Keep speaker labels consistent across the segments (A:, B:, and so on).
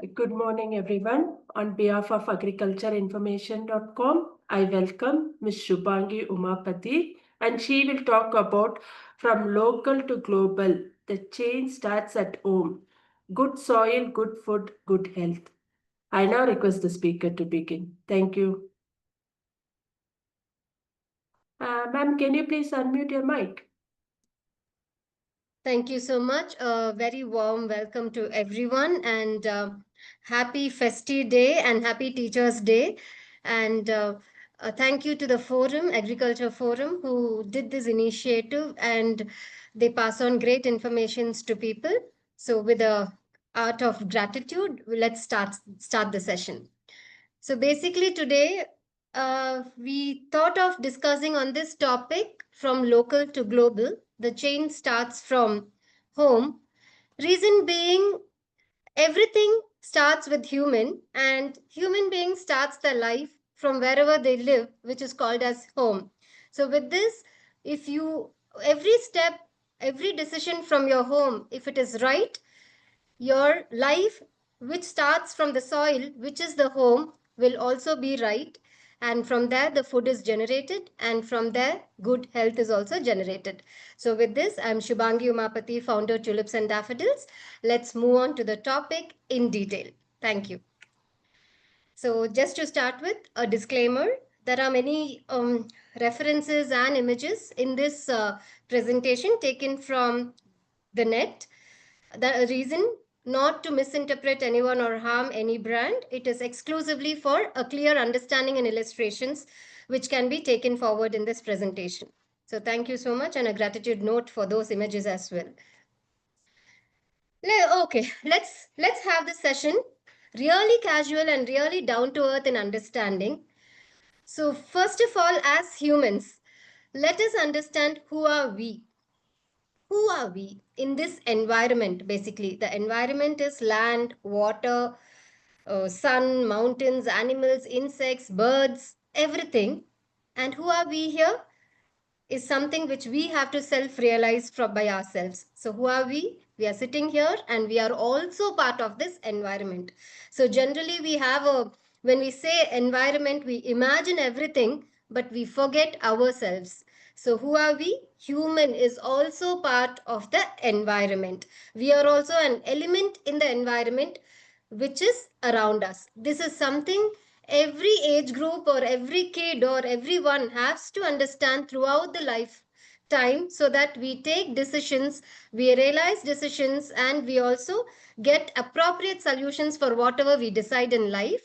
A: Good morning, everyone. On behalf of agricultureinformation.com, I welcome Ms. Subangi Umapathy, and she will talk about from local to global. The change starts at home. Good soil, good food, good health. I now request the speaker to begin. Thank you. Ma'am, can you please unmute your mic?
B: Thank you so much. A very warm welcome to everyone and happy Festi Day and happy Teachers Day. And thank you to the Forum, Agriculture Forum, who did this initiative and they pass on great informations to people. So with the art of gratitude, let's start the session. So basically today, we thought of discussing on this topic from local to global. The change starts from home. Reason being, everything starts with human, and human being starts their life from wherever they live, which is called as home. So with this, if you every step, every decision from your home, if it is right, your life, which starts from the soil, which is the home, will also be right. And from there, the food is generated, and from there, good health is also generated. So, with this, I'm Subangi Umapathy, founder Tulips and Daffodils. Let's move on to the topic in detail. Thank you. So, just to start with, a disclaimer, there are many references and images in this presentation taken from the net. The reason, not to misinterpret anyone or harm any brand. It is exclusively for a clear understanding and illustrations which can be taken forward in this presentation. So thank you so much, and a gratitude note for those images as well. Okay, let's have this session really casual and really down to earth in understanding. So first of all, as humans, let us understand who are we. Who are we in this environment? Basically, the environment is land, water, sun, mountains, animals, insects, birds, everything. And who are we here is something which we have to self realize from by ourselves. So who are we? We are sitting here and we are also part of this environment. So generally we have a, when we say environment, we imagine everything, but we forget ourselves. So who are we? Human is also part of the environment. We are also an element in the environment which is around us. This is something every age group or every kid or everyone has to understand throughout the lifetime, so that we take decisions, we realize decisions, and we also get appropriate solutions for whatever we decide in life.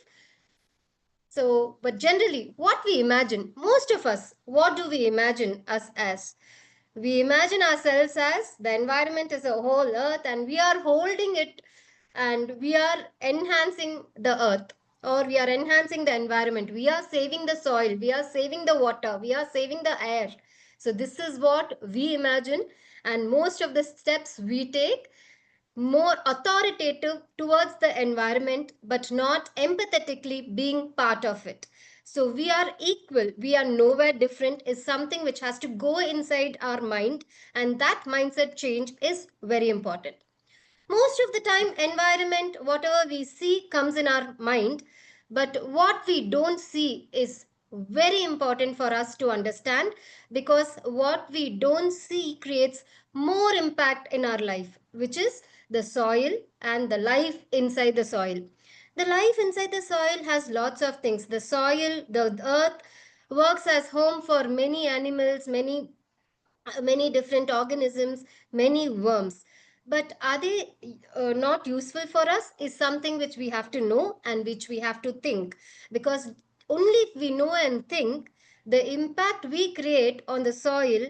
B: So, but generally, what we imagine, most of us, what do we imagine us as? We imagine ourselves as the environment is a whole earth and we are holding it and we are enhancing the earth, or we are enhancing the environment. We are saving the soil, we are saving the water, we are saving the air. So, this is what we imagine, and most of the steps we take more authoritative towards the environment, but not empathetically being part of it. So we are equal, we are nowhere different, is something which has to go inside our mind, and that mindset change is very important. Most of the time, environment, whatever we see, comes in our mind, but what we don't see is very important for us to understand, because what we don't see creates more impact in our life, which is the soil and the life inside the soil. The life inside the soil has lots of things. The soil, the earth, works as home for many animals, many different organisms, many worms. But are they not useful for us is something which we have to know and which we have to think. Because only if we know and think, the impact we create on the soil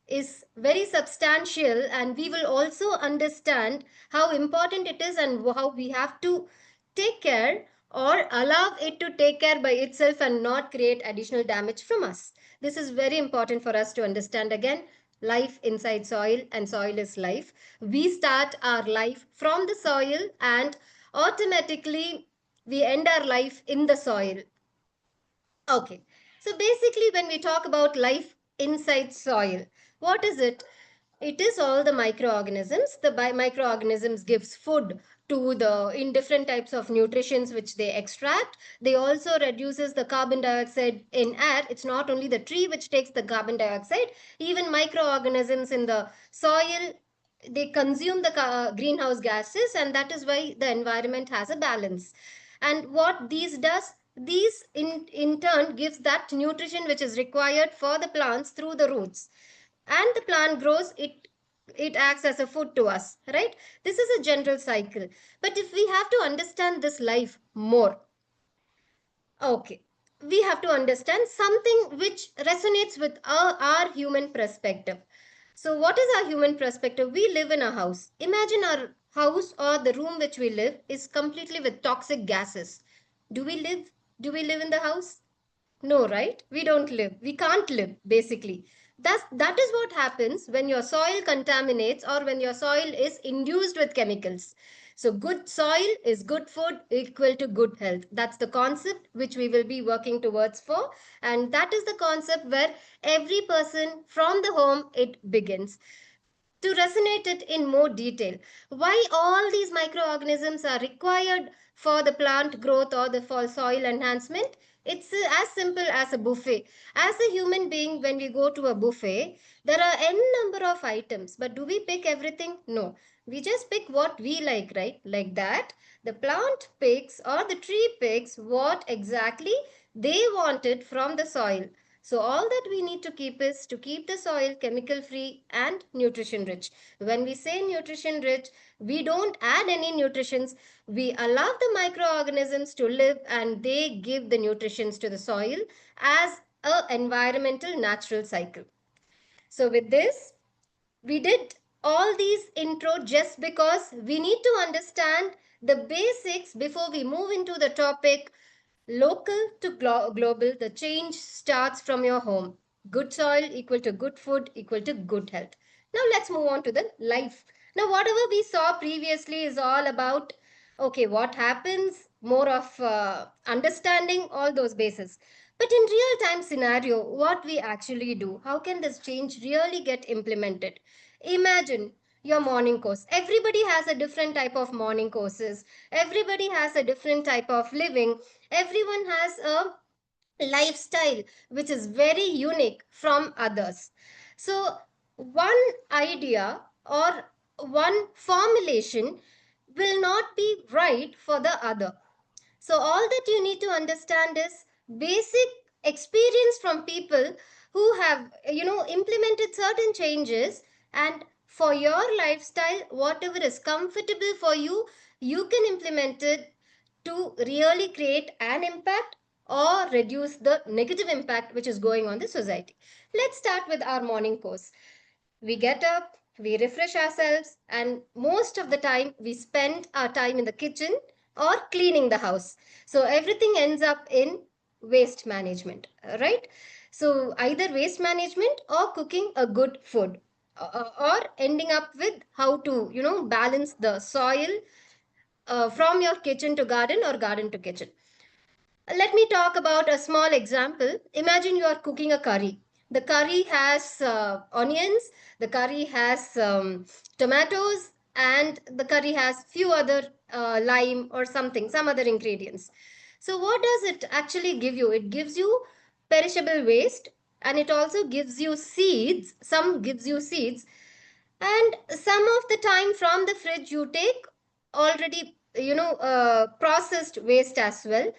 B: is very substantial, and we will also understand how important it is and how we have to take care, or allow it to take care by itself and not create additional damage from us. This is very important for us to understand. Again, life inside soil, and soil is life. We start our life from the soil, and automatically we end our life in the soil. Okay. So basically, when we talk about life inside soil, what is it? It is all the microorganisms. The microorganisms gives food in different types of nutritions which they extract. They also reduces the carbon dioxide in air. It's not only the tree which takes the carbon dioxide, even microorganisms in the soil, they consume the greenhouse gases, and that is why the environment has a balance. And what these does, these in turn gives that nutrition which is required for the plants through the roots, and the plant grows, it acts as a food to us, right? This is a general cycle. But if we have to understand this life more, okay, we have to understand something which resonates with our human perspective. So, what is our human perspective? We live in a house. Imagine our house or the room which we live is completely with toxic gases. Do we live? Do we live in the house? No, right? We don't live. We can't live, basically. That is what happens when your soil contaminates or when your soil is induced with chemicals. So, good soil is good food equal to good health. That's the concept which we will be working towards for. And that is the concept where every person from the home it begins. To resonate it in more detail, why all these microorganisms are required for the plant growth or the for soil enhancement, it's as simple as a buffet. As a human being, when we go to a buffet, there are n number of items, but do we pick everything? No, we just pick what we like, right? Like that the plant picks or the tree picks what exactly they wanted from the soil. So all that we need to keep is to keep the soil chemical free and nutrition rich. When we say nutrition rich, we don't add any nutritions. We allow the microorganisms to live and they give the nutritions to the soil as a environmental natural cycle. So with this, we did all these intro just because we need to understand the basics before we move into the topic. Local to global, the change starts from your home. Good soil equal to good food equal to good health. Now let's move on to the life. Now, whatever we saw previously is all about, okay, what happens, more of understanding all those bases. But in real time scenario, what we actually do, how can this change really get implemented? Imagine your morning course. Everybody has a different type of morning courses. Everybody has a different type of living. Everyone has a lifestyle which is very unique from others. So, one idea or one formulation will not be right for the other. So, all that you need to understand is basic experience from people who have, implemented certain changes, and for your lifestyle, whatever is comfortable for you, you can implement it to really create an impact or reduce the negative impact which is going on the society. Let's start with our morning course. We get up, we refresh ourselves, and most of the time we spend our time in the kitchen or cleaning the house. So everything ends up in waste management, right? So either waste management or cooking a good food, or ending up with how to, balance the soil from your kitchen to garden or garden to kitchen. Let me talk about a small example. Imagine you are cooking a curry. The curry has onions, the curry has tomatoes, and the curry has few other lime or something, some other ingredients. So what does it actually give you? It gives you perishable waste, and it also gives you seeds. Some gives you seeds, and some of the time from the fridge you take already, processed waste as well.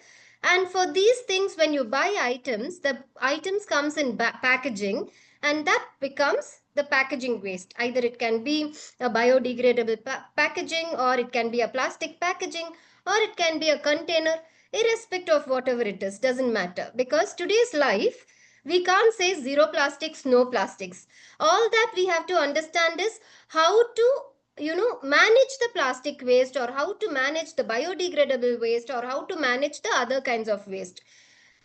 B: And for these things, when you buy items, the items comes in packaging, and that becomes the packaging waste. Either it can be a biodegradable packaging, or it can be a plastic packaging, or it can be a container. Irrespective of whatever it is, doesn't matter, because today's life, we can't say zero plastics, no plastics. All that we have to understand is how to, manage the plastic waste, or how to manage the biodegradable waste, or how to manage the other kinds of waste.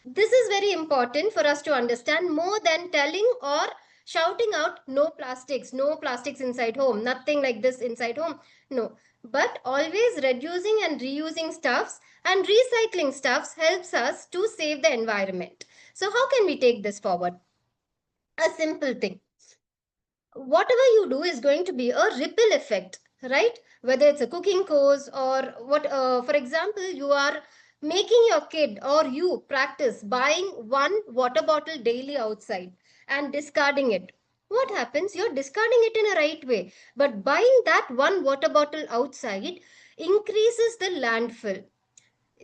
B: This is very important for us to understand, more than telling or shouting out no plastics, no plastics inside home, nothing like this inside home. No, but always reducing and reusing stuffs and recycling stuffs helps us to save the environment. So how can we take this forward? A simple thing. Whatever you do is going to be a ripple effect. right? Whether it's a cooking course or what, for example, you are making your kid or you practice buying one water bottle daily outside and discarding it. What happens? You're discarding it in a right way, but buying that one water bottle outside increases the landfill.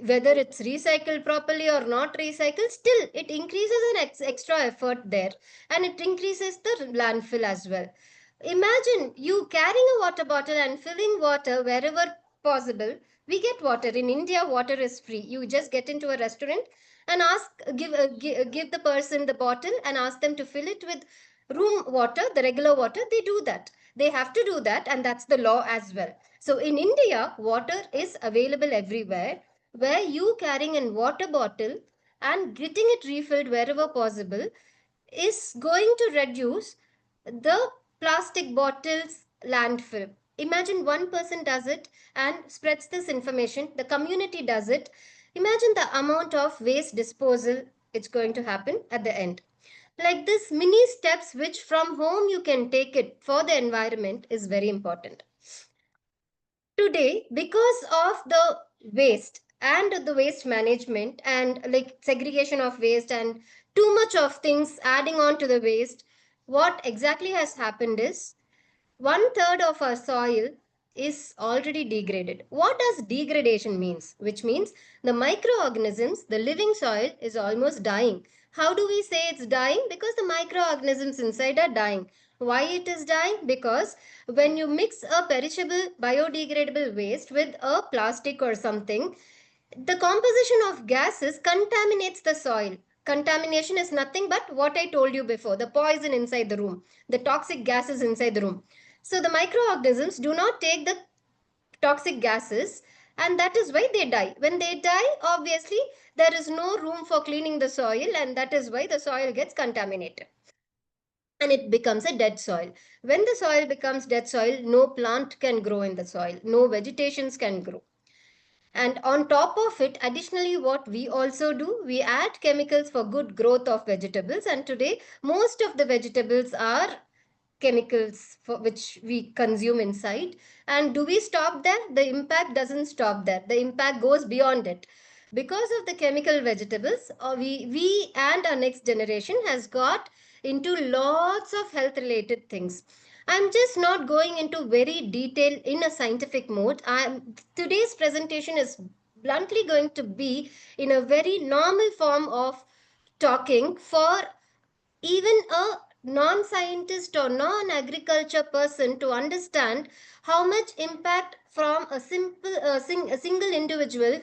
B: Whether it's recycled properly or not recycled, still it increases an extra effort there, and it increases the landfill as well. Imagine you carrying a water bottle and filling water wherever possible. We get water in India. Water is free. You just get into a restaurant and ask, give the person the bottle and ask them to fill it with room water, the regular water. They do that. They have to do that, and that's the law as well. So in India, water is available everywhere, where you carrying a water bottle and getting it refilled wherever possible is going to reduce the plastic bottles landfill. Imagine one person does it and spreads this information, the community does it. Imagine the amount of waste disposal it's going to happen at the end. Like this, mini steps which from home you can take it for the environment is very important. Today, because of the waste and the waste management and like segregation of waste and too much of things adding on to the waste, what exactly has happened is one third of our soil is already degraded. What does degradation means? Which means the microorganisms, the living soil is almost dying. How do we say it's dying? Because the microorganisms inside are dying. Why it is dying? Because when you mix a perishable biodegradable waste with a plastic or something, the composition of gases contaminates the soil. Contamination is nothing but what I told you before, the poison inside the room, the toxic gases inside the room. So the microorganisms do not take the toxic gases, and that is why they die. When they die, obviously, there is no room for cleaning the soil, and that is why the soil gets contaminated and it becomes a dead soil. When the soil becomes dead soil, no plant can grow in the soil, no vegetations can grow. And on top of it, additionally, what we also do, we add chemicals for good growth of vegetables. And today, most of the vegetables are chemicals for which we consume inside. And do we stop there? The impact doesn't stop there. The impact goes beyond it. Because of the chemical vegetables, we and our next generation has got into lots of health related things. I'm just not going into very detail in a scientific mode. Today's presentation is bluntly going to be in a very normal form of talking for even a non-scientist or non-agriculture person to understand how much impact from a single individual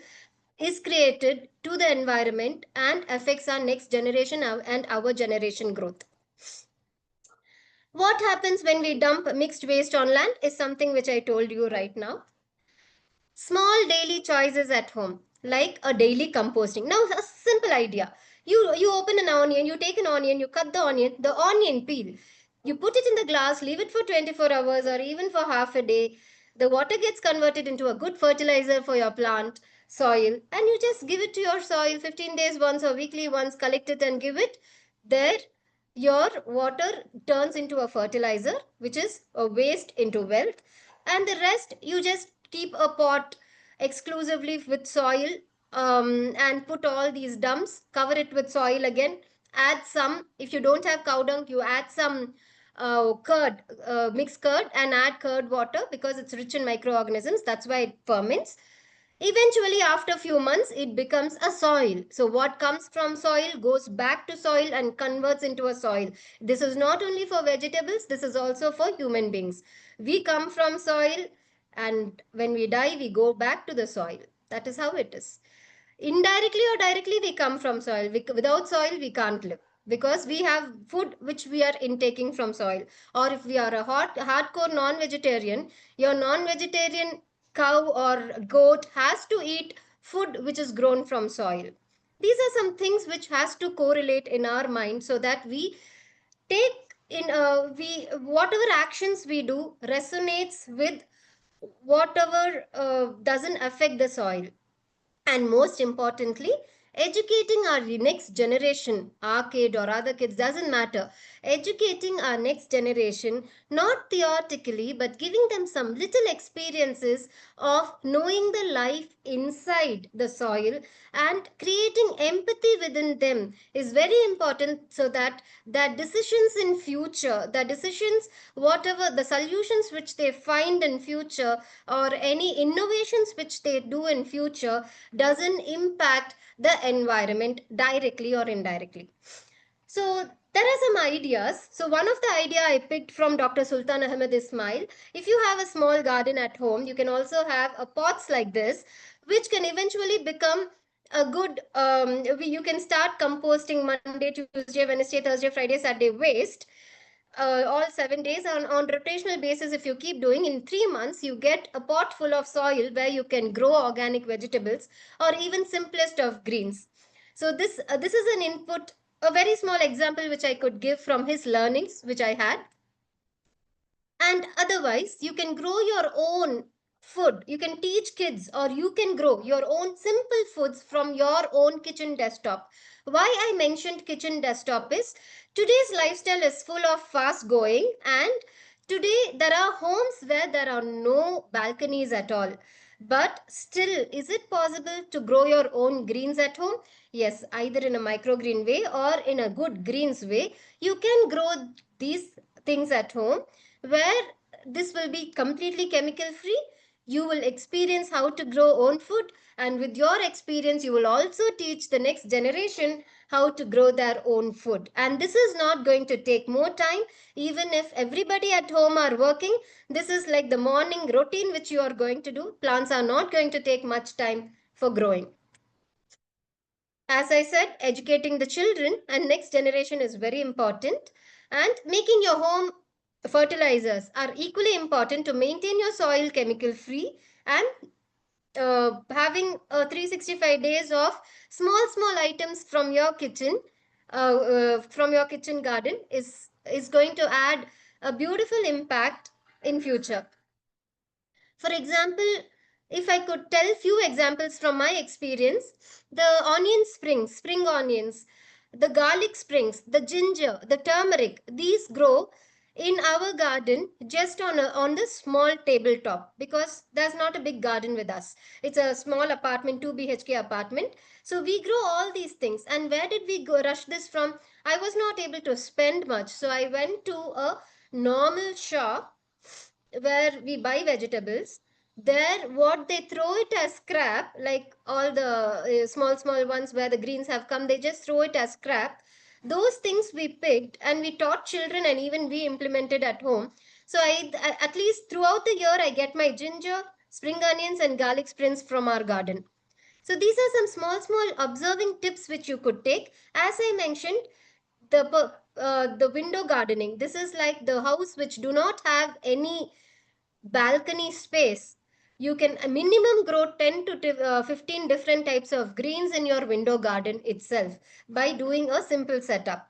B: is created to the environment and affects our next generation and our generation growth. What happens when we dump mixed waste on land is something which I told you right now. Small daily choices at home, like a daily composting. Now, a simple idea. You open an onion, you take an onion, you cut the onion peel. You put it in the glass, leave it for 24 hours or even for half a day. The water gets converted into a good fertilizer for your plant soil, and you just give it to your soil 15 days once or weekly once, collect it and give it. There, your water turns into a fertilizer, which is a waste into wealth, and the rest you just keep a pot exclusively with soil, and put all these dumps, cover it with soil again, add some, if you don't have cow dung, you add some curd, mixed curd, and add curd water because it's rich in microorganisms, that's why it ferments. Eventually, after a few months, it becomes a soil. So what comes from soil goes back to soil and converts into a soil. This is not only for vegetables, this is also for human beings. We come from soil, and when we die, we go back to the soil. That is how it is. Indirectly or directly, we come from soil. Without soil, we can't live because we have food which we are intaking from soil. Or if we are a hardcore non-vegetarian, your non-vegetarian cow or goat has to eat food which is grown from soil. These are some things which has to correlate in our mind so that we take in we whatever actions we do resonates with whatever doesn't affect the soil. And most importantly, educating our next generation, our kid or other kids, doesn't matter. Educating our next generation, not theoretically, but giving them some little experiences of knowing the life inside the soil and creating empathy within them is very important, so that decisions in future, the decisions, whatever the solutions which they find in future, or any innovations which they do in future, doesn't impact the environment directly or indirectly. So there are some ideas. So one of the idea I picked from Dr. Sultan Ahmed Ismail: if you have a small garden at home, you can also have a pots like this, which can eventually become a good. You can start composting Monday, Tuesday, Wednesday, Thursday, Friday, Saturday waste. All 7 days on rotational basis. If you keep doing, in 3 months you get a pot full of soil where you can grow organic vegetables or even simplest of greens. So this is an input, a very small example which I could give from his learnings which I had. And otherwise, you can grow your own food. You can teach kids, or you can grow your own simple foods from your own kitchen desktop. Why I mentioned kitchen desktop is, today's lifestyle is full of fast going, and today there are homes where there are no balconies at all. But still, is it possible to grow your own greens at home? Yes, either in a microgreen way or in a good greens way. You can grow these things at home, where this will be completely chemical free. You will experience how to grow own food, and with your experience you will also teach the next generation how to grow their own food. And this is not going to take more time. Even if everybody at home are working, this is like the morning routine which you are going to do. Plants are not going to take much time for growing. As I said, educating the children and next generation is very important. And making your home fertilizers are equally important to maintain your soil chemical free. And having 365 days of small items from your kitchen garden is going to add a beautiful impact in future. For example, if I could tell few examples from my experience, the onion springs, spring onions, the garlic springs, the ginger, the turmeric, these grow in our garden just on the small tabletop, because there's not a big garden with us. It's a small apartment, 2 BHK apartment. So we grow all these things. And where did we go rush this from? I was not able to spend much. So I went to a normal shop where we buy vegetables. There, what they throw it as scrap, like all the small ones where the greens have come, they just throw it as scrap. Those things we picked and we taught children, and even we implemented at home. So at least throughout the year, I get my ginger, spring onions, and garlic sprints from our garden. So these are some small observing tips which you could take. As I mentioned, the window gardening. This is like the house which do not have any balcony space. You can a minimum grow 10 to 15 different types of greens in your window garden itself by doing a simple setup.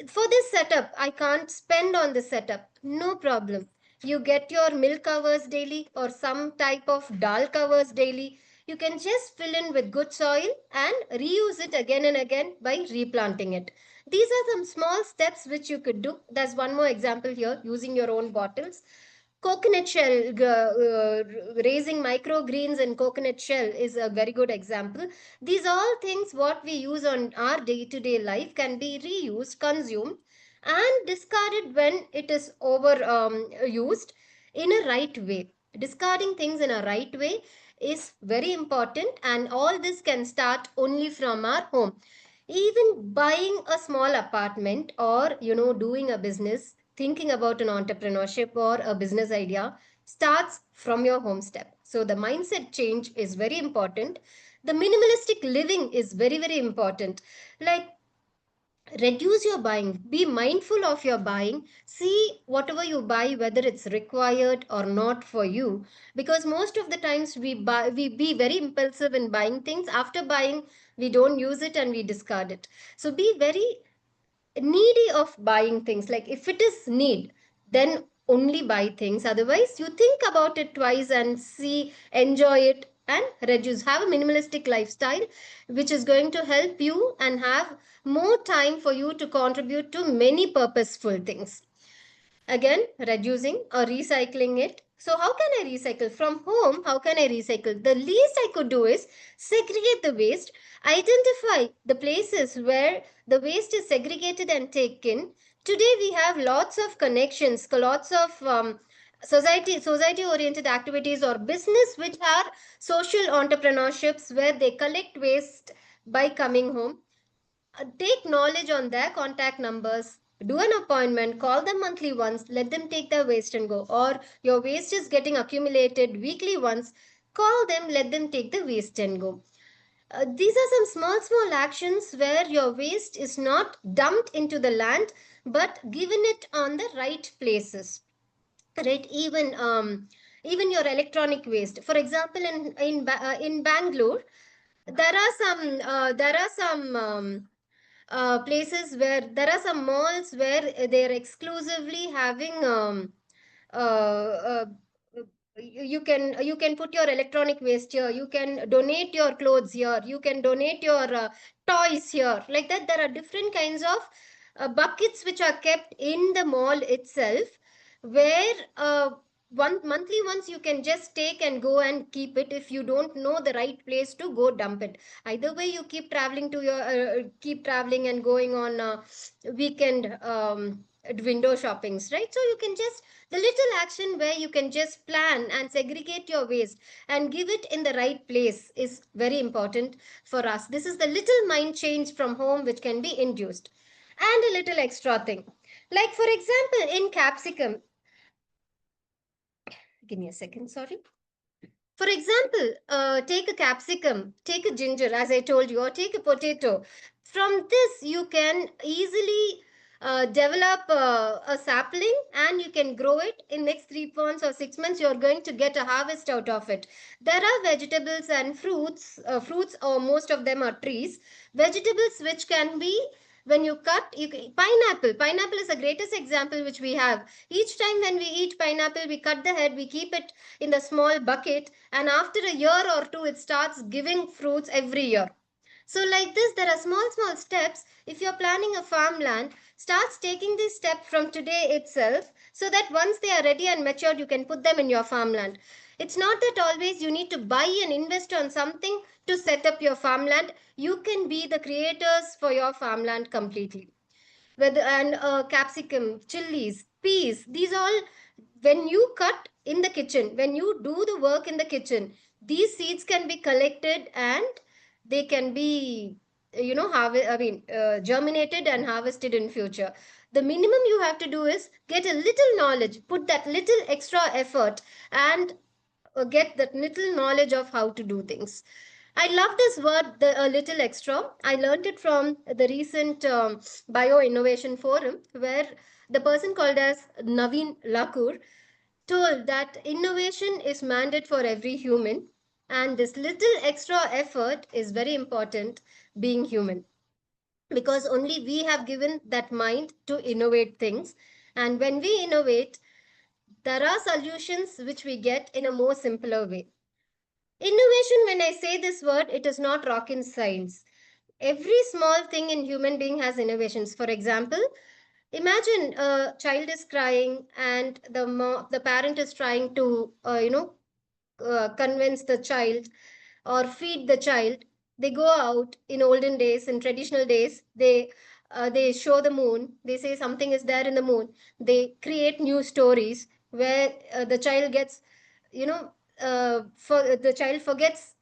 B: For this setup, I can't spend on this setup. No problem. You get your milk covers daily or some type of dal covers daily. You can just fill in with good soil and reuse it again and again by replanting it. These are some small steps which you could do. There's one more example here, using your own bottles. Coconut shell, raising microgreens in coconut shell is a very good example. These all things what we use on our day-to-day life can be reused, consumed, and discarded when it is over used in a right way. Discarding things in a right way is very important, and all this can start only from our home. Even buying a small apartment, or doing a business, thinking about an entrepreneurship or a business idea, starts from your home step. So the mindset change is very important. The minimalistic living is very important. Like, reduce your buying, be mindful of your buying, see whatever you buy whether it's required or not for you. Because most of the times we be very impulsive in buying things. After buying, we don't use it and we discard it. So be very needy of buying things. Like, if it is need, then only buy things. Otherwise, you think about it twice and see, enjoy it, and reduce. Have a minimalistic lifestyle, which is going to help you and have more time for you to contribute to many purposeful things. Again, reducing or recycling it. So how can I recycle from home? How can I recycle? The least I could do is segregate the waste, identify the places where the waste is segregated and taken. Today we have lots of connections, lots of society oriented activities or business which are social entrepreneurships where they collect waste by coming home. Take knowledge on their contact numbers, do an appointment, call them monthly once, let them take their waste and go. Or your waste is getting accumulated weekly once, call them, let them take the waste and go. These are some small actions where your waste is not dumped into the land but given it on the right places, right? Even your electronic waste, for example, in Bangalore, there are some places where there are some malls where they're exclusively having uh, you can put your electronic waste here, you can donate your clothes here, you can donate your toys here. Like that, there are different kinds of buckets which are kept in the mall itself, where one monthly once you can just take and go and keep it if you don't know the right place to go dump it. Either way, you keep traveling and going on weekend window shoppings, right? So you can just, the little action where you can just plan and segregate your waste and give it in the right place is very important for us. This is the little mind change from home which can be induced. And a little extra thing, like for example, in capsicum, give me a second, sorry. For example, take a capsicum, take a ginger, as I told you, or take a potato. From this, you can easily develop a sapling and you can grow it. In next 3 months or 6 months, you're going to get a harvest out of it. There are vegetables and fruits, or most of them are trees. Vegetables which can be, when you cut, pineapple is the greatest example which we have. Each time when we eat pineapple, we cut the head, we keep it in the small bucket, and after a year or two it starts giving fruits every year. So like this, there are small steps. If you're planning a farmland, starts taking this step from today itself, so that once they are ready and matured, you can put them in your farmland. It's not that always you need to buy and invest on something to set up your farmland. You can be the creators for your farmland completely. Whether and capsicum, chilies, peas, these all, when you cut in the kitchen, when you do the work in the kitchen, these seeds can be collected and they can be, germinated and harvested in future. The minimum you have to do is get a little knowledge, put that little extra effort, and get that little knowledge of how to do things. I love this word, the a little extra. I learned it from the recent Bio Innovation Forum, where the person called as Naveen Lakur told that innovation is mandate for every human, and this little extra effort is very important being human, because only we have given that mind to innovate things. And when we innovate, there are solutions which we get in a more simpler way. Innovation, when I say this word, it is not rocket science. Every small thing in human being has innovations. For example, imagine a child is crying and the parent is trying to convince the child or feed the child. They go out in olden days, in traditional days, they show the moon, they say something is there in the moon, they create new stories where the child gets, you know for the child forgets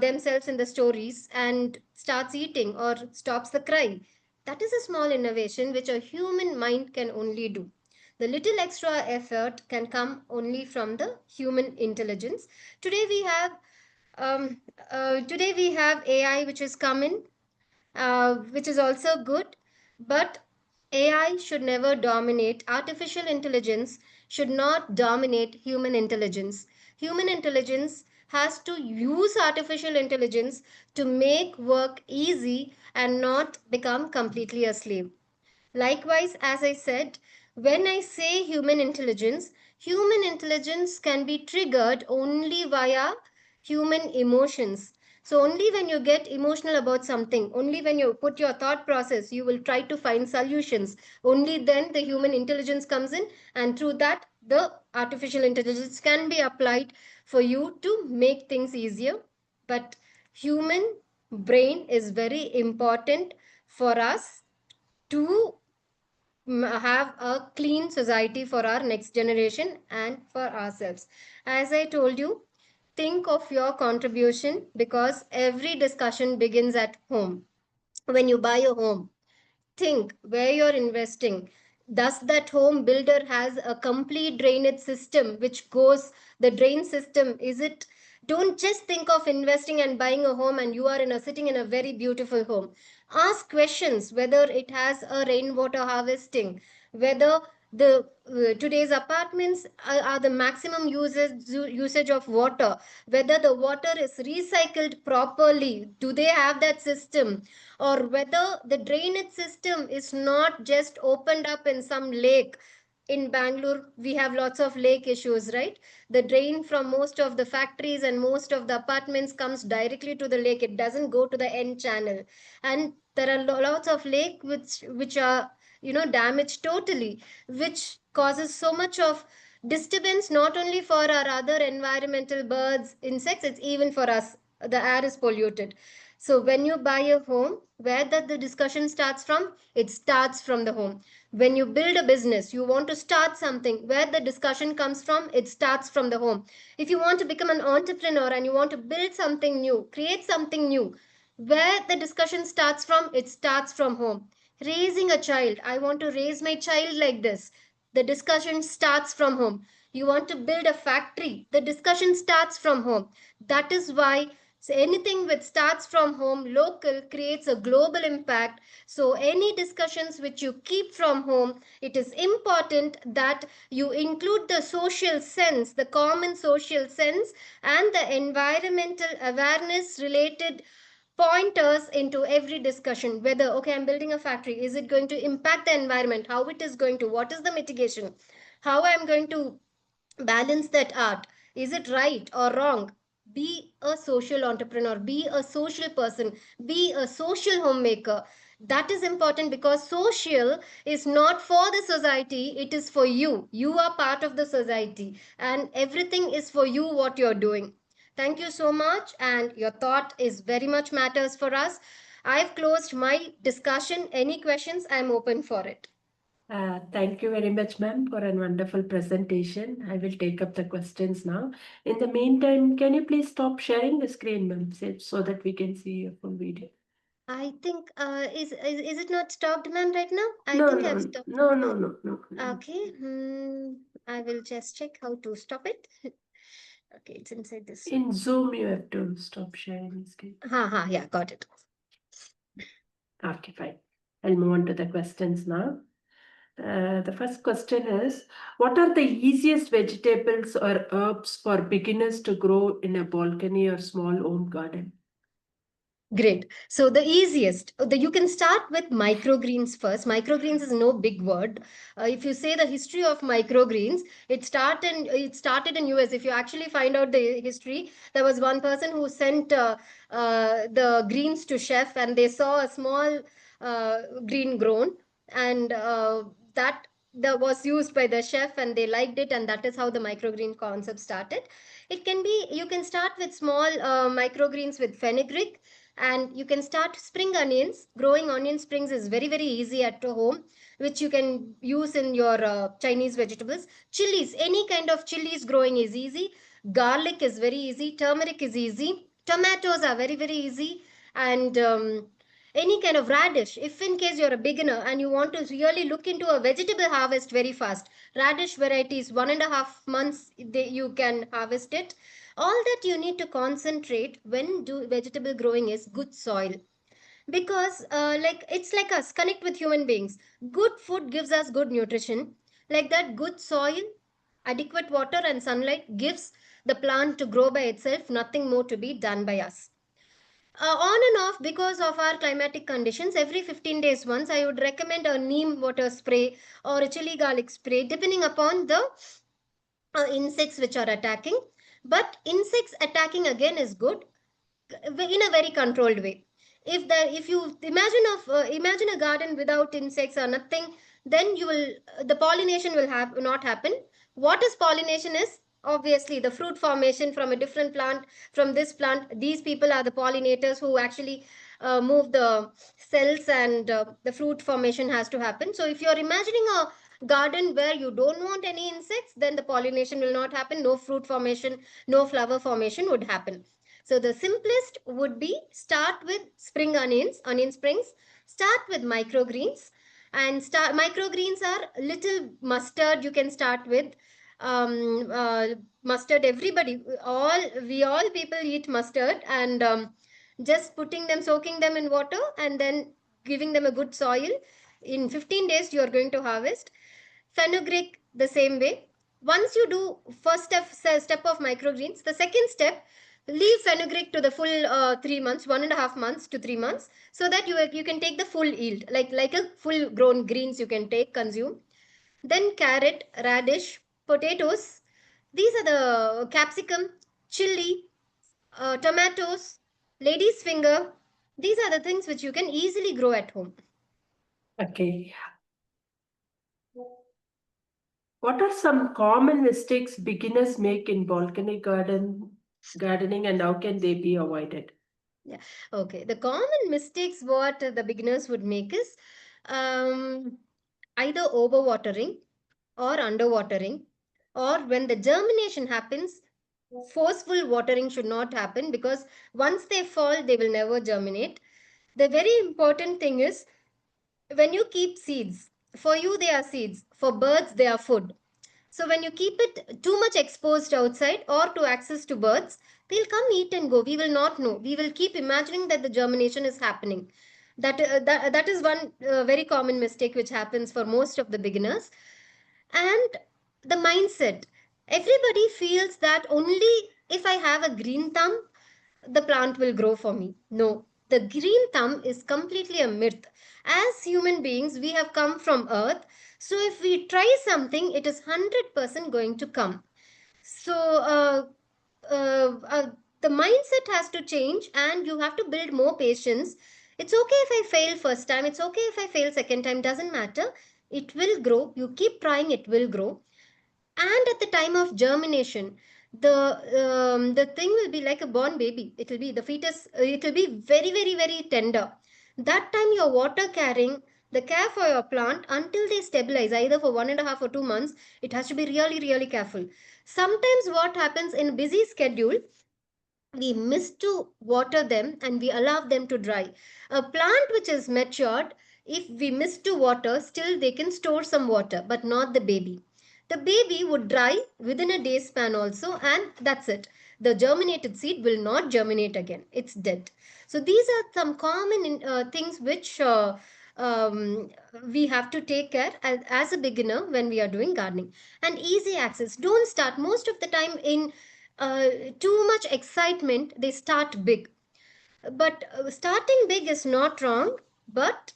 B: themselves in the stories and starts eating or stops the cry. That is a small innovation which a human mind can only do. The little extra effort can come only from the human intelligence. Today we have AI which is coming, which is also good, but AI should never dominate. Artificial intelligence should not dominate human intelligence. Human intelligence has to use artificial intelligence to make work easy and not become completely a slave. Likewise, as I said, when I say human intelligence can be triggered only via human emotions. So only when you get emotional about something, only when you put your thought process, you will try to find solutions. Only then the human intelligence comes in, and through that, the artificial intelligence can be applied for you to make things easier. But human brain is very important for us to have a clean society for our next generation and for ourselves. As I told you, think of your contribution, because every discussion begins at home. When you buy a home, think where you're investing. Does that home builder has a complete drainage system which goes, the drain system, is it, don't just think of investing and buying a home and you are sitting in a very beautiful home. Ask questions whether it has a rainwater harvesting, whether the today's apartments are the maximum usage of water, whether the water is recycled properly, do they have that system, or whether the drainage system is not just opened up in some lake. In Bangalore, we have lots of lake issues, right? The drain from most of the factories and most of the apartments comes directly to the lake. It doesn't go to the end channel. And there are lots of lake which are, damaged totally, which causes so much of disturbance, not only for our other environmental birds, insects, it's even for us. The air is polluted. So when you buy a home, where that the discussion starts from, it starts from the home. When you build a business, you want to start something, where the discussion comes from, it starts from the home. If you want to become an entrepreneur and you want to build something new, create something new, where the discussion starts from, it starts from home. Raising a child, I want to raise my child like this, the discussion starts from home. You want to build a factory, the discussion starts from home. That is why, so anything which starts from home, local, creates a global impact. So any discussions which you keep from home, it is important that you include the social sense, the common social sense, and the environmental awareness related pointers into every discussion. Whether, okay, I'm building a factory, is it going to impact the environment, how it is going to, what is the mitigation, how I'm going to balance that art, is it right or wrong. Be a social entrepreneur, be a social person, be a social homemaker. That is important, because social is not for the society, it is for you. You are part of the society, and everything is for you what you're doing. Thank you so much, and your thought is very much matters for us. I've closed my discussion. Any questions, I'm open for it.
A: Thank you very much, ma'am, for a wonderful presentation. I will take up the questions now. In the meantime, can you please stop sharing the screen, ma'am, so that we can see your full video?
B: I think is it not stopped, ma'am, right now? I
A: No,
B: think
A: no,
B: I've stopped.
A: no, no, no, no, no.
B: Okay. I will just check how to stop it. Okay, it's inside this one.
A: In Zoom, you have to stop sharing the screen.
B: Yeah, got it.
A: Okay, fine. I'll move on to the questions now. The first question is, what are the easiest vegetables or herbs for beginners to grow in a balcony or small home garden?
B: Great. So the easiest, you can start with microgreens first. Microgreens is no big word. If you say the history of microgreens, it started in US. If you actually find out the history, there was one person who sent the greens to chef, and they saw a small green grown, and that was used by the chef, and they liked it, and that is how the microgreen concept started. It can be, you can start with small microgreens with fenugreek, and you can start spring onions. Growing onion springs is very very easy at home, which you can use in your Chinese vegetables. Chilies, any kind of chilies growing is easy. Garlic is very easy, turmeric is easy, tomatoes are very very easy, and any kind of radish. If in case you're a beginner and you want to really look into a vegetable harvest very fast, radish varieties, 1.5 months you can harvest it. All that you need to concentrate when do vegetable growing is good soil, because like it's like us connect with human beings. Good food gives us good nutrition. Like that, good soil, adequate water and sunlight gives the plant to grow by itself, nothing more to be done by us. On and off, because of our climatic conditions, every 15 days once I would recommend a neem water spray or a chili garlic spray, depending upon the insects which are attacking. But insects attacking again is good in a very controlled way. If you imagine a garden without insects or nothing, then you will the pollination will have not happen. What is pollination is obviously the fruit formation from a different plant. From this plant, these people are the pollinators who actually move the cells, and the fruit formation has to happen. So if you're imagining a garden where you don't want any insects, then the pollination will not happen, no fruit formation, no flower formation would happen. So the simplest would be start with spring onions, onion springs. Start with microgreens, and start microgreens are little mustard. You can start with mustard. Everybody, all people eat mustard, and just putting them, soaking them in water, and then giving them a good soil. In 15 days, you are going to harvest. Fenugreek the same way. Once you do first step of microgreens, the second step, leave fenugreek to the full 3 months, 1.5 months to 3 months, so that you can take the full yield, like a full grown greens you can take, consume. Then carrot, radish, potatoes. These are the capsicum, chili, tomatoes, lady's finger. These are the things which you can easily grow at home.
A: Okay. What are some common mistakes beginners make in balcony gardening, and how can they be avoided?
B: Yeah. Okay. The common mistakes what the beginners would make is um, either overwatering or underwatering, or when the germination happens, forceful watering should not happen, because once they fall, they will never germinate. The very important thing is, when you keep seeds, for you they are seeds, for birds they are food. So when you keep it too much exposed outside or to access to birds, they'll come eat and go. We will not know. We will keep imagining that the germination is happening. That is one very common mistake which happens for most of the beginners. And the mindset. Everybody feels that only if I have a green thumb, the plant will grow for me. No, the green thumb is completely a myth. As human beings, we have come from earth. So if we try something, it is 100% going to come. So the mindset has to change, and you have to build more patience. It's okay if I fail first time. It's okay if I fail second time. Doesn't matter. It will grow. You keep trying, it will grow. And at the time of germination, the thing will be like a born baby. It will be the fetus. It will be very very very tender. That time your water carrying, the care for your plant until they stabilize, either for 1.5 or 2 months, it has to be really really careful. Sometimes what happens in busy schedule, we miss to water them and we allow them to dry. A plant which is matured, if we miss to water, still they can store some water, but not the baby. The baby would dry within a day span also, and that's it. The germinated seed will not germinate again. It's dead. So these are some common things which we have to take care as a beginner when we are doing gardening. And easy access. Don't start most of the time in uh, too much excitement. They start big, but starting big is not wrong, but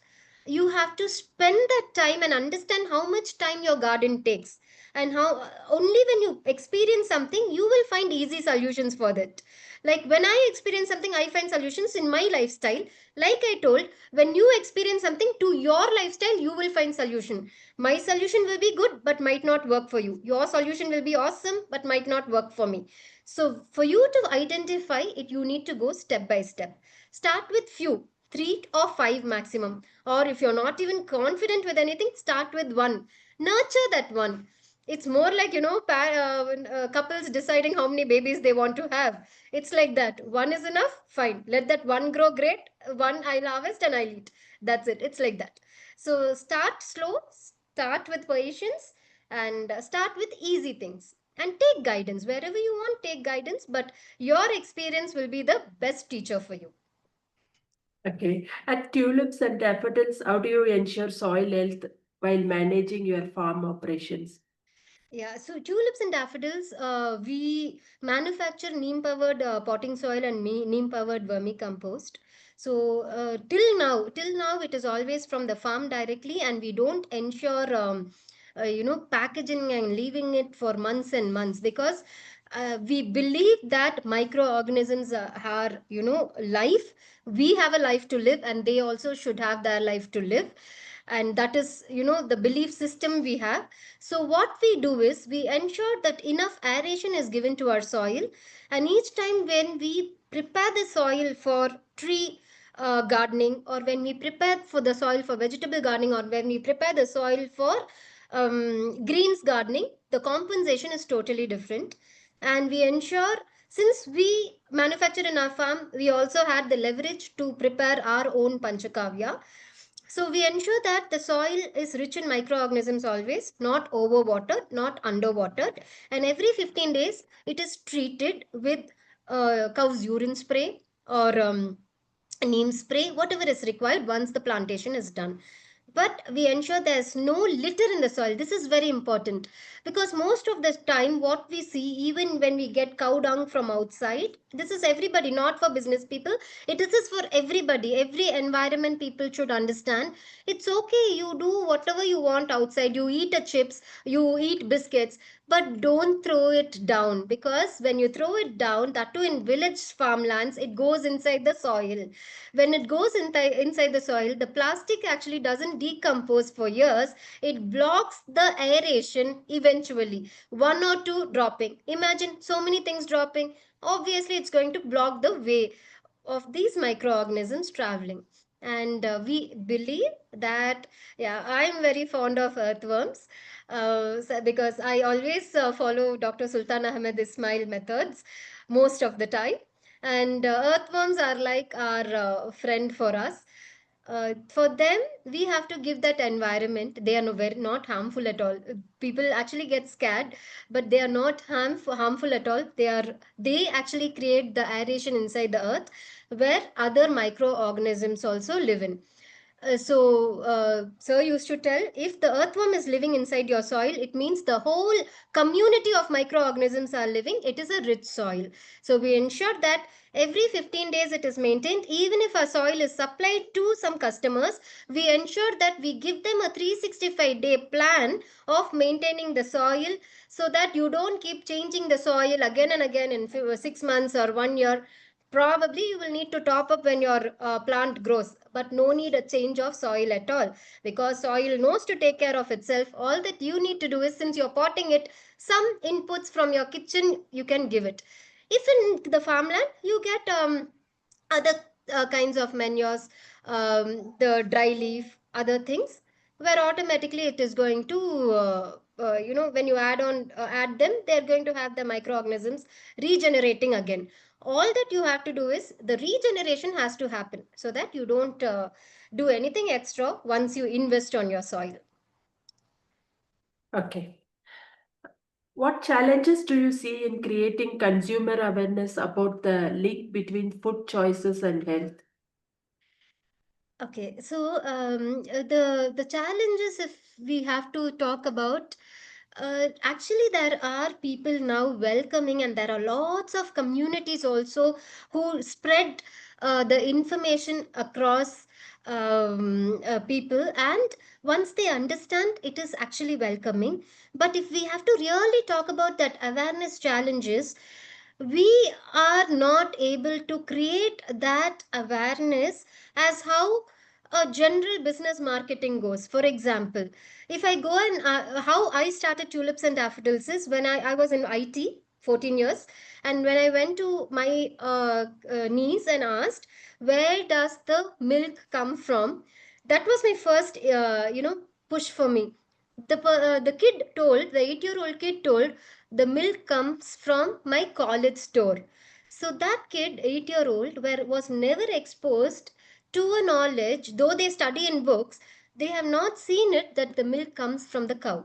B: you have to spend that time and understand how much time your garden takes, and how only when you experience something you will find easy solutions for that. Like when I experience something, I find solutions in my lifestyle. Like I told, when you experience something to your lifestyle, you will find solution. My solution will be good but might not work for you. Your solution will be awesome but might not work for me. So for you to identify it, you need to go step by step. Start with few, 3 or 5 maximum. Or if you're not even confident with anything, start with one. Nurture that one. It's more like, couples deciding how many babies they want to have. It's like that. One is enough, fine. Let that one grow great. One I'll harvest and I'll eat. That's it. It's like that. So start slow, start with patience, and start with easy things. And take guidance. Wherever you want, take guidance, but your experience will be the best teacher for you.
A: Okay. At Tulips and Daffodils, how do you ensure soil health while managing your farm operations?
B: Yeah, so tulips and daffodils, we manufacture neem-powered potting soil and neem-powered vermicompost. So till now, it is always from the farm directly, and we don't ensure, packaging and leaving it for months and months, because we believe that microorganisms are, life. We have a life to live, and they also should have their life to live. And that is, the belief system we have. So what we do is we ensure that enough aeration is given to our soil. And each time when we prepare the soil for tree gardening, or when we prepare for the soil for vegetable gardening, or when we prepare the soil for greens gardening, the compensation is totally different. And we ensure, since we manufacture in our farm, we also had the leverage to prepare our own panchakavya. So we ensure that the soil is rich in microorganisms always, not overwatered, not underwatered. And every 15 days, it is treated with cow's urine spray, or neem spray, whatever is required once the plantation is done. But we ensure there's no litter in the soil. This is very important, because most of the time what we see, even when we get cow dung from outside, this is everybody, not for business people, it is for everybody. Every environment people should understand, it's okay, you do whatever you want outside, you eat a chips, you eat biscuits, but don't throw it down, because when you throw it down, that too in village farmlands, it goes inside the soil. When it goes inside the soil, the plastic actually doesn't decompose for years. It blocks the aeration eventually. One or two dropping. Imagine so many things dropping. Obviously, it's going to block the way of these microorganisms traveling. And we believe that, yeah, I'm very fond of earthworms, because I always follow Dr. Sultan Ahmed Ismail methods most of the time. And earthworms are like our friend for us. For them, we have to give that environment. They are not harmful at all. People actually get scared, but they are not harmful at all. They actually create the aeration inside the earth, where other microorganisms also live in. Sir used to tell, if the earthworm is living inside your soil, it means the whole community of microorganisms are living. It is a rich soil. So we ensure that every 15 days it is maintained. Even if our soil is supplied to some customers, we ensure that we give them a 365-day plan of maintaining the soil, so that you don't keep changing the soil again and again in 6 months or 1 year. Probably you will need to top up when your plant grows, but no need a change of soil at all, because soil knows to take care of itself. All that you need to do is, since you're potting it, some inputs from your kitchen you can give it. If in the farmland you get other kinds of manures, the dry leaf, other things, where automatically it is going to, when you add them, they're going to have the microorganisms regenerating again. All that you have to do is, the regeneration has to happen, so that you don't do anything extra once you invest on your soil.
A: Okay. What challenges do you see in creating consumer awareness about the link between food choices and health?
B: Okay, so the challenges, if we have to talk about, actually there are people now welcoming, and there are lots of communities also who spread the information across people, and once they understand, it is actually welcoming. But if we have to really talk about that awareness challenges, we are not able to create that awareness as how a general business marketing goes. For example, if I go and how I started Tulips and Daffodils is when I was in IT 14 years, and when I went to my niece and asked, where does the milk come from? That was my first push for me. The kid told, the 8-year-old kid told, the milk comes from my college store. So that kid, 8-year-old, was never exposed to a knowledge, though they study in books, they have not seen it, that the milk comes from the cow.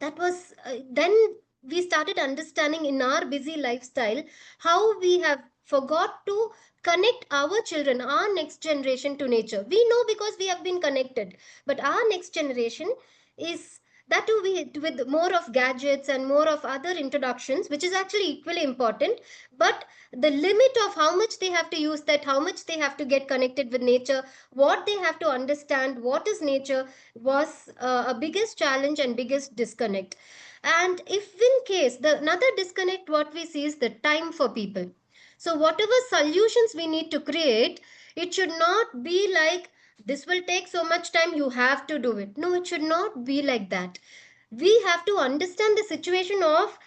B: That was then we started understanding in our busy lifestyle how we have forgot to connect our children, our next generation, to nature. We know because we have been connected, but our next generation is That too with more of gadgets and more of other introductions, which is actually equally important. But the limit of how much they have to use that, how much they have to get connected with nature, what they have to understand what is nature, was a biggest challenge and biggest disconnect. And if in case the another disconnect what we see is the time for people. So whatever solutions we need to create, it should not be like this will take so much time, you have to do it. No, it should not be like that. We have to understand the situation of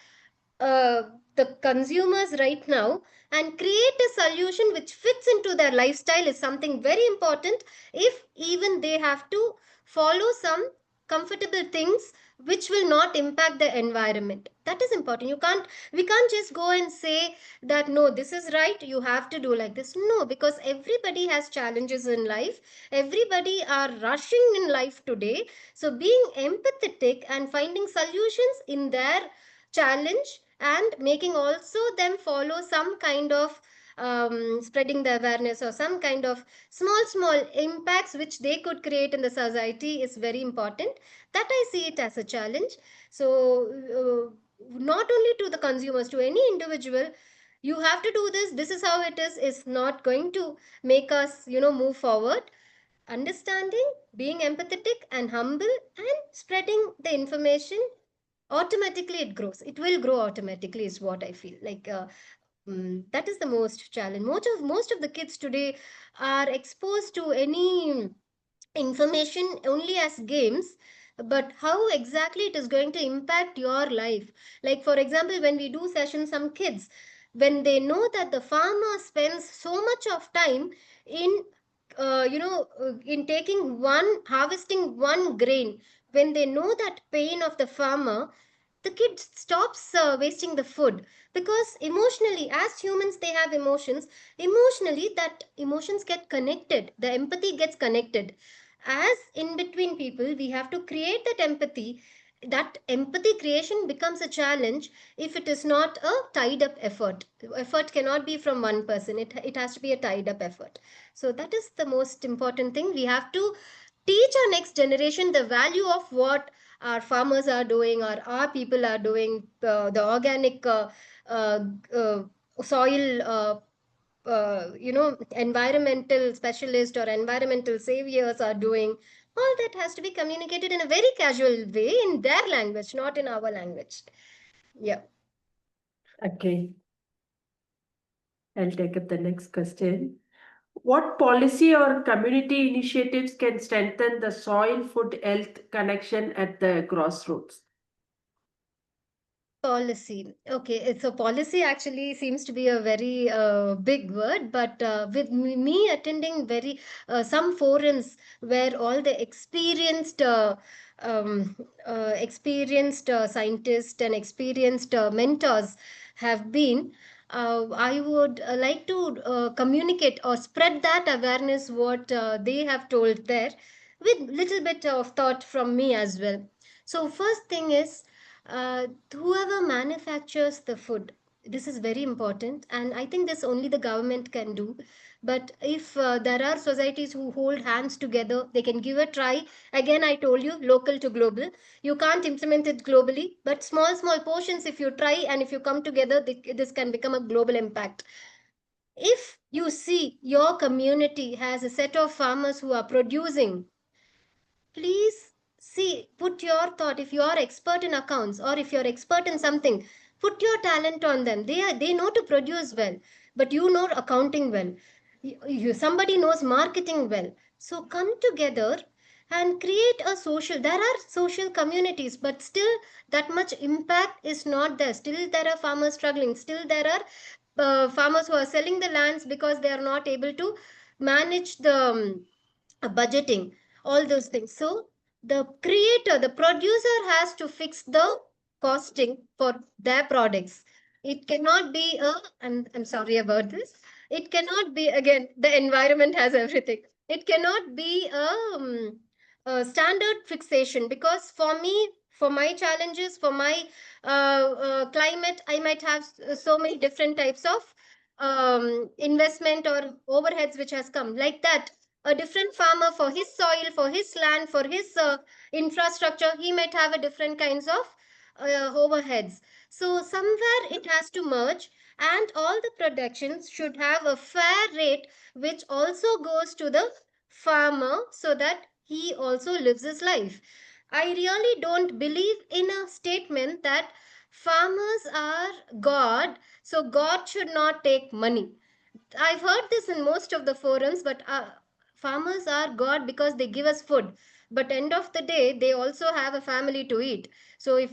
B: uh, the consumers right now and create a solution which fits into their lifestyle is something very important. If even they have to follow some comfortable things which will not impact the environment, that is important. You can't We can't just go and say that no, this is right, you have to do like this. No, because everybody has challenges in life, everybody are rushing in life today. So being empathetic and finding solutions in their challenge and making also them follow some kind of spreading the awareness or some kind of small impacts which they could create in the society is very important. That I see it as a challenge. So not only to the consumers, to any individual, you have to do this, this is how it is not going to make us move forward. Understanding, being empathetic and humble, and spreading the information, automatically it grows, it will grow automatically is what I feel like. That is the most challenge. Most of the kids today are exposed to any information only as games, but how exactly it is going to impact your life. Like for example, when we do sessions, some kids, when they know that the farmer spends so much of time in in taking one, harvesting one grain, when they know that pain of the farmer, the kid stops wasting the food. Because emotionally, as humans, they have emotions. Emotionally, that emotions get connected, the empathy gets connected. As in between people, we have to create that empathy. That empathy creation becomes a challenge if it is not a tied up effort. Effort cannot be from one person, it has to be a tied up effort. So that is the most important thing. We have to teach our next generation the value of what our farmers are doing, or our people are doing, the organic uh, uh, soil environmental specialist or environmental saviors are doing. All that has to be communicated in a very casual way in their language, not in our language. Yeah.
A: Okay, I'll take up the next question. What policy or community initiatives can strengthen the soil food health connection at the grassroots?
B: Policy. Okay, so policy actually seems to be a very big word, but with me attending very some forums where all the um, experienced scientists and experienced mentors have been, I would like to communicate or spread that awareness what they have told there, with little bit of thought from me as well. So first thing is, whoever manufactures the food, this is very important, and I think this only the government can do. But if there are societies who hold hands together, they can give a try. Again, I told you, local to global. You can't implement it globally, but small portions, if you try and if you come together, this can become a global impact. If you see your community has a set of farmers who are producing, please see, put your thought. If you are expert in accounts or if you're expert in something, put your talent on them. They know to produce well, but you know accounting well. Somebody knows marketing well. So come together and create a social. There are social communities, but still that much impact is not there. Still there are farmers struggling. Still there are farmers who are selling the lands because they are not able to manage the budgeting, all those things. So the creator, the producer has to fix the costing for their products. It cannot be a, I'm sorry about this. It cannot be, again, the environment has everything. It cannot be a standard fixation, because for me, for my challenges, for my climate, I might have so many different types of investment or overheads which has come like that. A different farmer, for his soil, for his land, for his infrastructure, he might have a different kinds of overheads. So somewhere it has to merge, and all the productions should have a fair rate which also goes to the farmer so that he also lives his life. I really don't believe in a statement that farmers are God, so God should not take money. I've heard this in most of the forums, but farmers are God because they give us food. But end of the day, they also have a family to eat. So if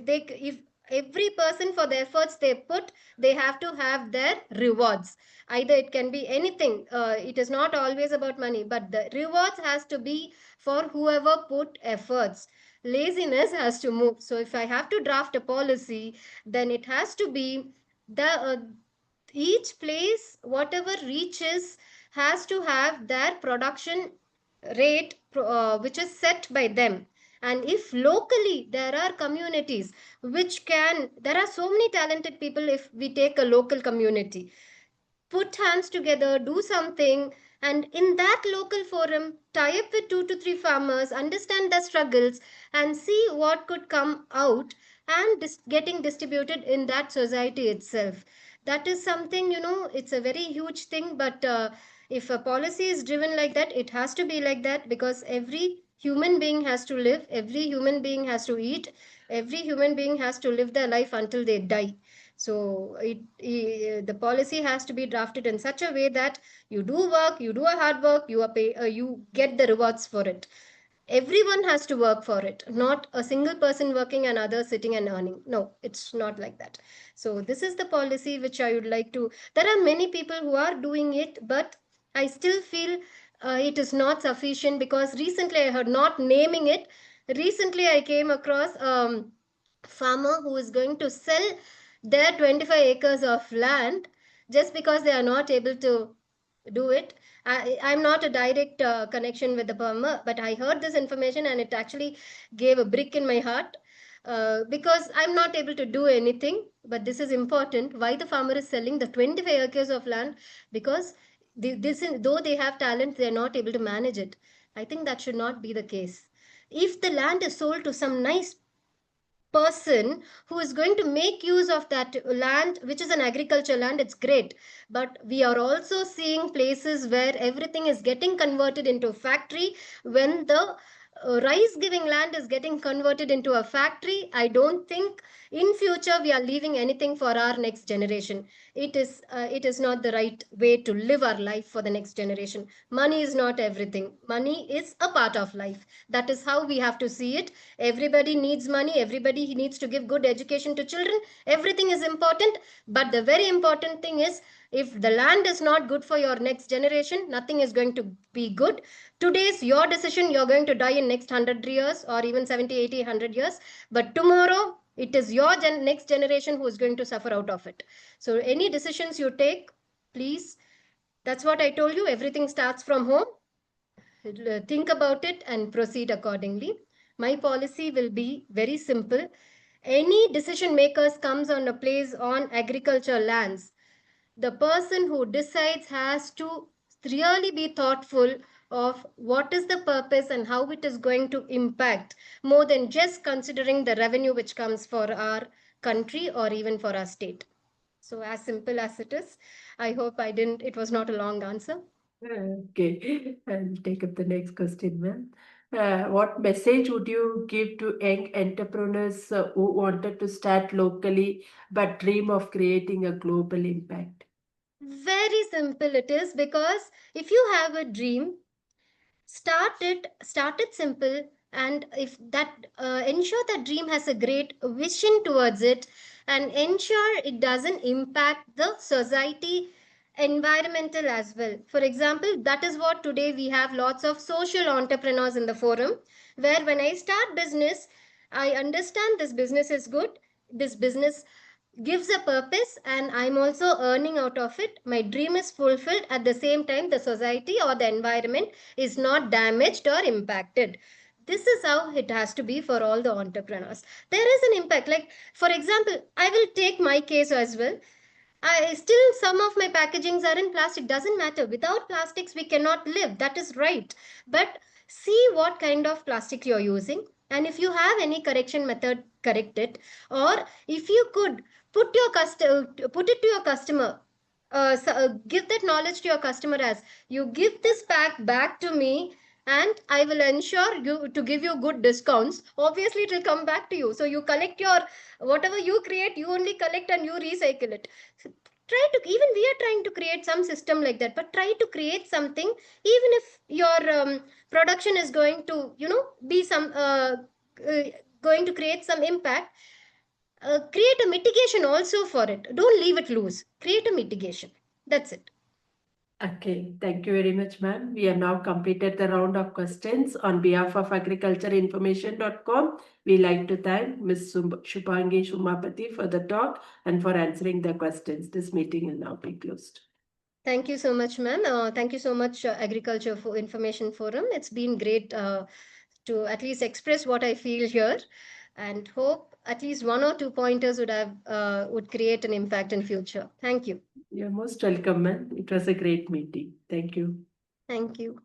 B: every person for the efforts they put, they have to have their rewards. Either it can be anything. It is not always about money, but the rewards has to be for whoever put efforts. Laziness has to move. So if I have to draft a policy, then it has to be the each place whatever reaches has to have their production rate which is set by them. And if locally there are communities which can, there are so many talented people. If we take a local community, put hands together, do something, and in that local forum, tie up with 2 to 3 farmers, understand the struggles, and see what could come out and getting distributed in that society itself. That is something, it's a very huge thing, but if a policy is driven like that, it has to be like that, because every human being has to live, every human being has to eat, every human being has to live their life until they die. So the policy has to be drafted in such a way that you do work, you do a hard work, you get the rewards for it. Everyone has to work for it, not a single person working and others sitting and earning. No, it's not like that. So this is the policy which I would like to. There are many people who are doing it, but I still feel it is not sufficient, because recently I heard, not naming it, recently I came across farmer who is going to sell their 25 acres of land just because they are not able to do it. I'm not a direct connection with the farmer, but I heard this information and it actually gave a brick in my heart, because I'm not able to do anything. But this is important. Why the farmer is selling the 25 acres of land? Because though they have talent, they are not able to manage it. I think that should not be the case. If the land is sold to some nice person who is going to make use of that land, which is an agriculture land, it's great. But we are also seeing places where everything is getting converted into factory. When the rice giving land is getting converted into a factory, I don't think in future we are leaving anything for our next generation. It is not the right way to live our life for the next generation. Money is not everything. Money is a part of life. That is how we have to see it. Everybody needs money, everybody needs to give good education to children, everything is important. But the very important thing is, if the land is not good for your next generation, nothing is going to be good. Today's your decision, you're going to die in next 100 years or even 70, 80, 100 years. But tomorrow it is your next generation who is going to suffer out of it. So any decisions you take, please, that's what I told you, everything starts from home. Think about it and proceed accordingly. My policy will be very simple. Any decision makers comes on a place on agriculture lands, the person who decides has to really be thoughtful of what is the purpose and how it is going to impact, more than just considering the revenue which comes for our country or even for our state. So as simple as it is. I hope it was not a long answer.
A: Okay, I'll take up the next question, ma'am. What message would you give to young entrepreneurs who wanted to start locally but dream of creating a global impact?
B: Very simple it is, because if you have a dream, start it simple. And if that ensure that dream has a great vision towards it, and ensure it doesn't impact the society environmental as well. For example, that is what today we have lots of social entrepreneurs in the forum, where when I start business, I understand this business is good, this business gives a purpose, and I'm also earning out of it. My dream is fulfilled. At the same time, the society or the environment is not damaged or impacted. This is how it has to be for all the entrepreneurs. There is an impact. Like, for example, I will take my case as well. Still some of my packagings are in plastic. Doesn't matter. Without plastics, we cannot live. That is right. But see what kind of plastic you're using. And if you have any correction method, correct it. Or if you could put it to your customer, give that knowledge to your customer as you give this pack back to me, and I will ensure you to give you good discounts. Obviously it will come back to you, so you collect your whatever you create, you only collect and you recycle it. So try to, even we are trying to create some system like that, but try to create something. Even if your production is going to be some uh, going to create some impact, create a mitigation also for it. Don't leave it loose. Create a mitigation. That's it.
A: Okay, thank you very much, ma'am. We have now completed the round of questions. On behalf of agricultureinformation.com, we like to thank Ms. Subangi Umapathy for the talk and for answering the questions. This meeting will now be closed.
B: Thank you so much, ma'am. Thank you so much, Agriculture for Information Forum. It's been great to at least express what I feel here, and hope at least one or two pointers would create an impact in future. Thank you.
A: You're most welcome, ma'am. It was a great meeting. Thank you.
B: Thank you.